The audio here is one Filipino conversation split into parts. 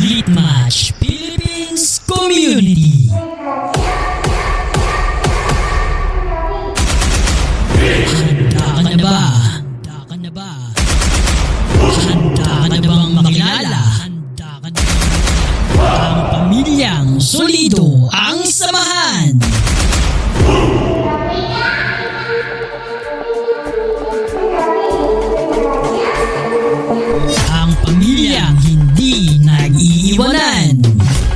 Litmatch Philippines Community. Handa ka na ba? Handa ka na ba? Handa ka na bang makilala? Handa ka na ba? Ang pamilyang solido ang samahan. Ang pamilyang hindi nag-iiwanan.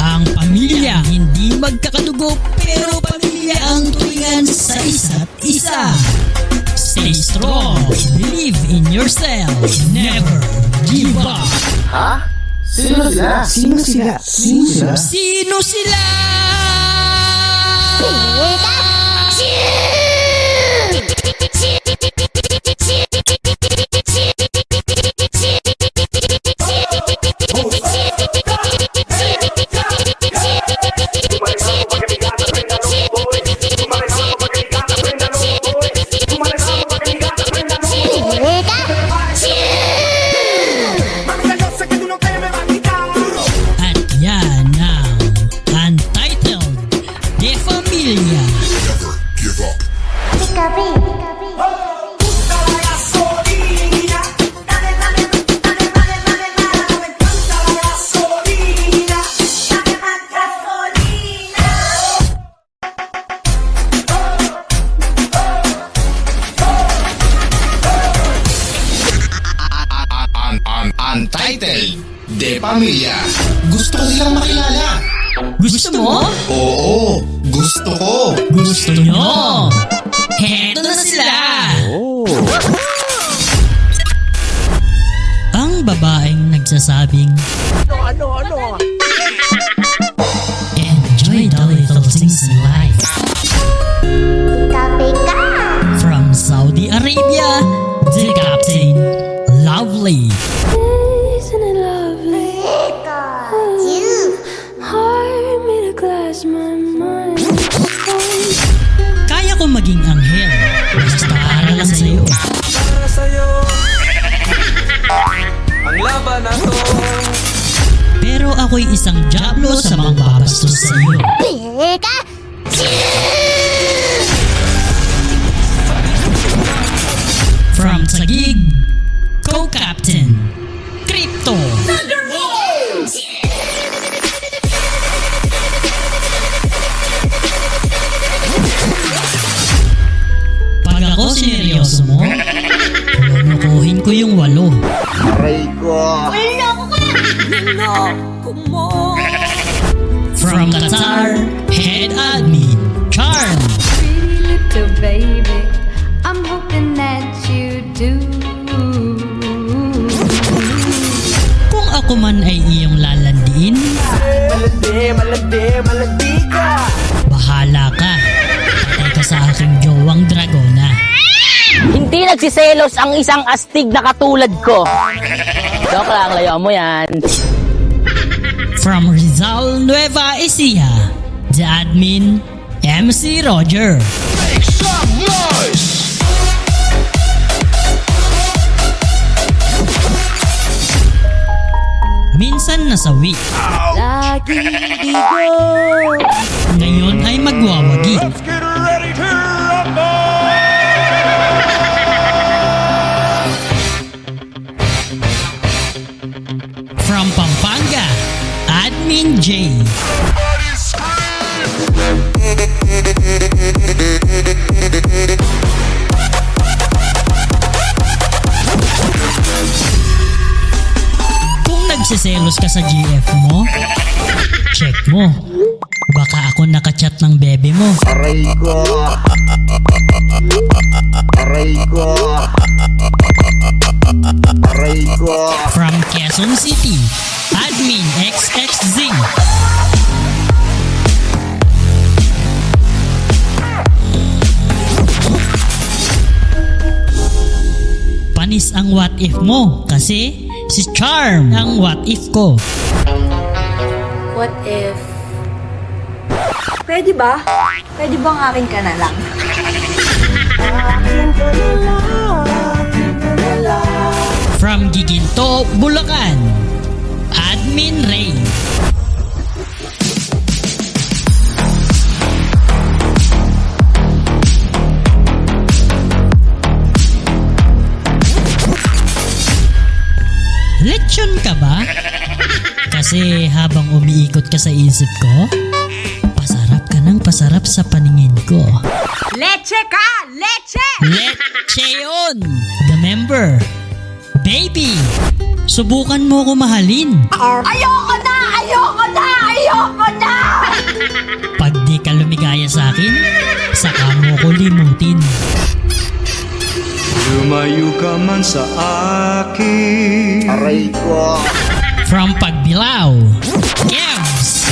Ang pamilyang hindi magkakadugo pero pamilya ang turingan sa isa't isa. Stay strong, believe in yourself, never give up. Ha? Sino sila? Sino sila? Sino sila? Sino sila? At yan ang Untitled De Familia. Never give up. Untitled De Familia. Gusto ko silang makilala. Gusto mo? Oo, gusto ko. Gusto nyo? Heto na sila! Ang babaeng nagsasabing enjoy the little things in life. From Saudi Arabia, the captain, Lovely. Isn't it lovely? Heart made of glass, my mind. Kaya ko maging anghel, basta para lang sa'yo. Para sa'yo ang laban na to. Pero ako'y isang diablo sa mangbabastos sa'yo. From Taguig, Co-Captain, Crypto. Pag ako sineryoso mo, lulukuhin ko yung 8. Aray ko. From Qatar, Head Admin, Charm. Pretty little baby, I'm hoping that you do. Kung ako man ay iyong lalandiin, Malandi ka. bahala ka. Patay ka sa aking jowang dragona. Hindi nagsiselos ang isang astig na katulad ko. Joke lang, layo mo yan. From Rizal, Nueva Ecija, the admin, MC Roger. Make some noise. Minsan nasawi, Lagi digo. ngayon ay magwawagi. Get ready to rumble. From Pampanga, Admin J. Kung nagsiselos ka sa GF mo, check mo. Baka ako nakachat ng bebe mo. Aray ko. Aray ko. Aray ko. From Quezon City, Admin XXZ. Panis ang what if mo kasi si Charm ang what if ko. What if... Pwede ba? Pwede bang akin ka na lang? From Giginto, Bulacan, Admin Ray. Lechon ka ba? Kasi habang umiikot ka sa isip ko, pasarap ka ng pasarap sa paningin ko. Leche ka! Leche! Leche yun! The member. Baby, subukan mo ko mahalin. Ayoko na! Ayoko na! Ayoko na! Pag di ka lumigaya sa akin, saka mo ko limutin. Lumayo ka man sa akin. Aray ko. From Pagbilao, Kevs,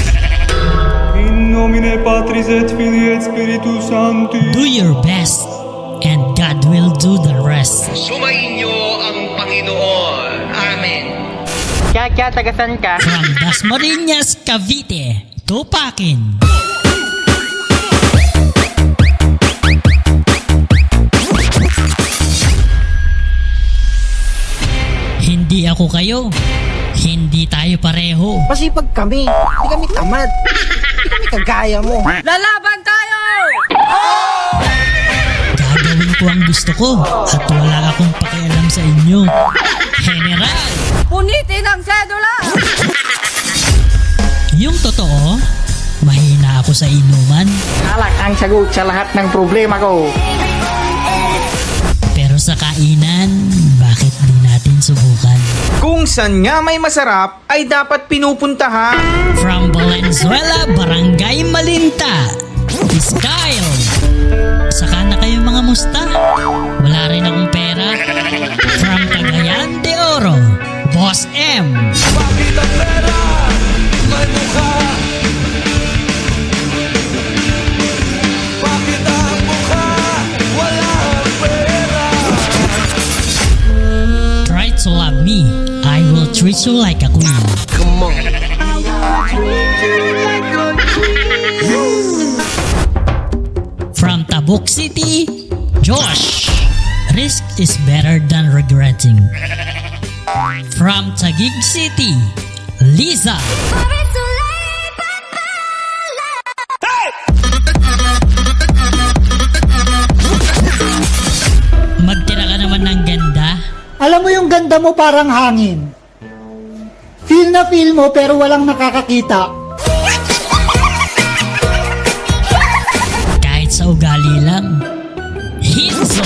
In nomine Patris et Filii et Spiritus Sancti. do your best and God will do the rest. Sumainyo ang Panginoon. Amen. Kaya tagasan ka? From Dasmariñas, Cavite, Tupakin. Hindi ako kayo. Hindi tayo pareho. Masipag kami. Hindi kami tamad. Hindi kami kagaya mo. Lalaban tayo! Gagawin ko ang gusto ko at wala akong pakialam sa inyo. General, Punitin ang sedula! yung totoo, mahina ako sa inuman. Alak ang sagot sa lahat ng problema ko. Pero sa kainan, bakit di natin subukan? Kung saan nga may masarap ay dapat pinupuntahan. From Valenzuela, Barangay Malinta, Iskyle. Saka na kayo mga musta. Wala rin akong pera. From Cagayan de Oro, Boss M. Try to love me. I will treat you like a queen. Come on. From Tabuk City, Josh. Risk is better than regretting. From Taguig City, Liza. Magtira ka naman ng ganda. Alam mo yung ganda mo parang hangin. Feel na feel mo pero walang nakakakita. Kahit sa ugali lang. Hinso.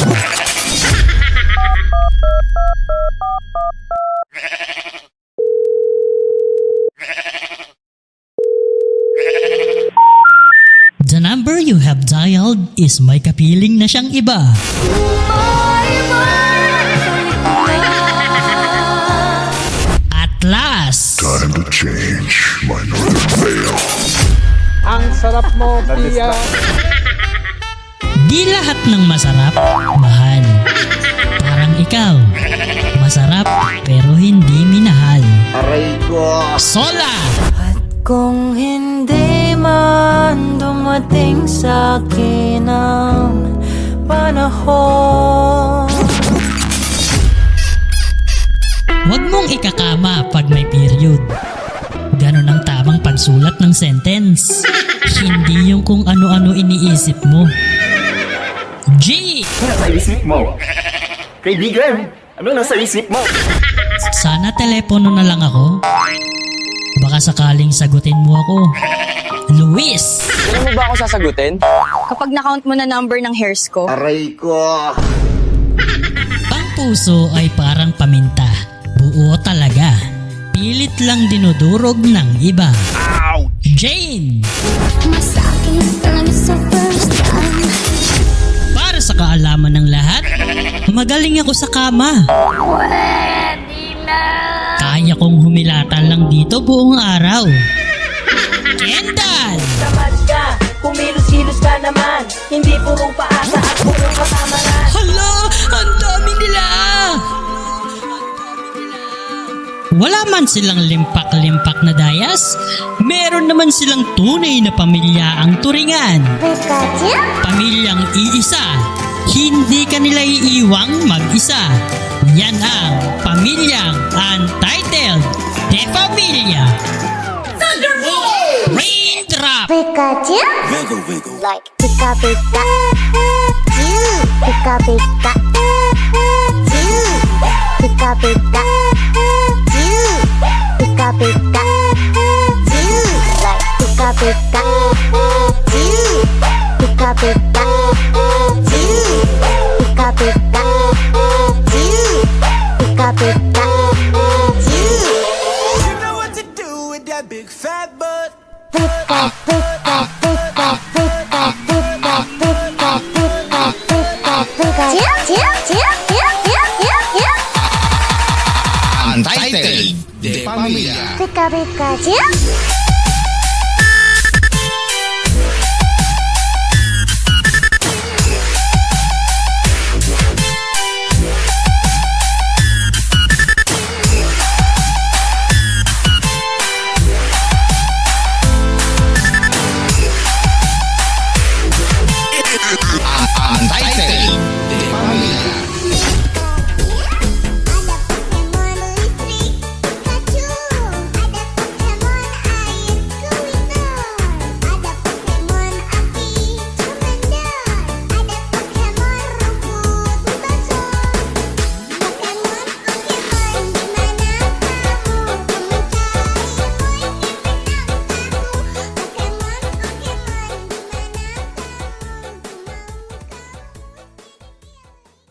The number you have dialed is may kapiling na siyang iba. At last, Time to change my northern veil. Ang sarap mo, Pia. di lahat ng masarap, mahal. Parang ikaw, masarap pero hindi minahal. Aray ko. Sola! Kung hindi man dumating sa akin ang panahon. Huwag mong ikakama pag may period. Ganon ang tamang pagsulat ng sentence. Hindi yung kung ano-ano iniisip mo. G! Nasa isip mo. Kaibigan, ano nasa isip mo? Sana telepono na lang ako. Baka sakaling sagutin mo ako. Luis! Kailan mo ba ako sasagutin? Kapag na-count mo na number ng hairs ko. Aray ko. Ang puso ay parang paminta. Buo talaga. Pilit lang dinudurog ng iba. Jane! Masakit lang sa first time. Para sa kaalaman ng lahat, magaling ako sa kama. Kaya kong humilatan lang dito buong araw. Kendall! Tamad ka, kumilos-kilos ka naman. Hindi puro paasa at puro kasamaran. Hala! Ang dami nila! Wala man silang limpak-limpak na dayas, meron naman silang tunay na pamilya ang turingan. Pamilyang iisa, hindi ka nila iiwang mag-isa. Yan ang pamilyang Untitled de Familia. Raindrop! Pikachu? Like Pika Pika. Pika Pika. Pika Pika. United de Pamilya. Pika-pika-chu.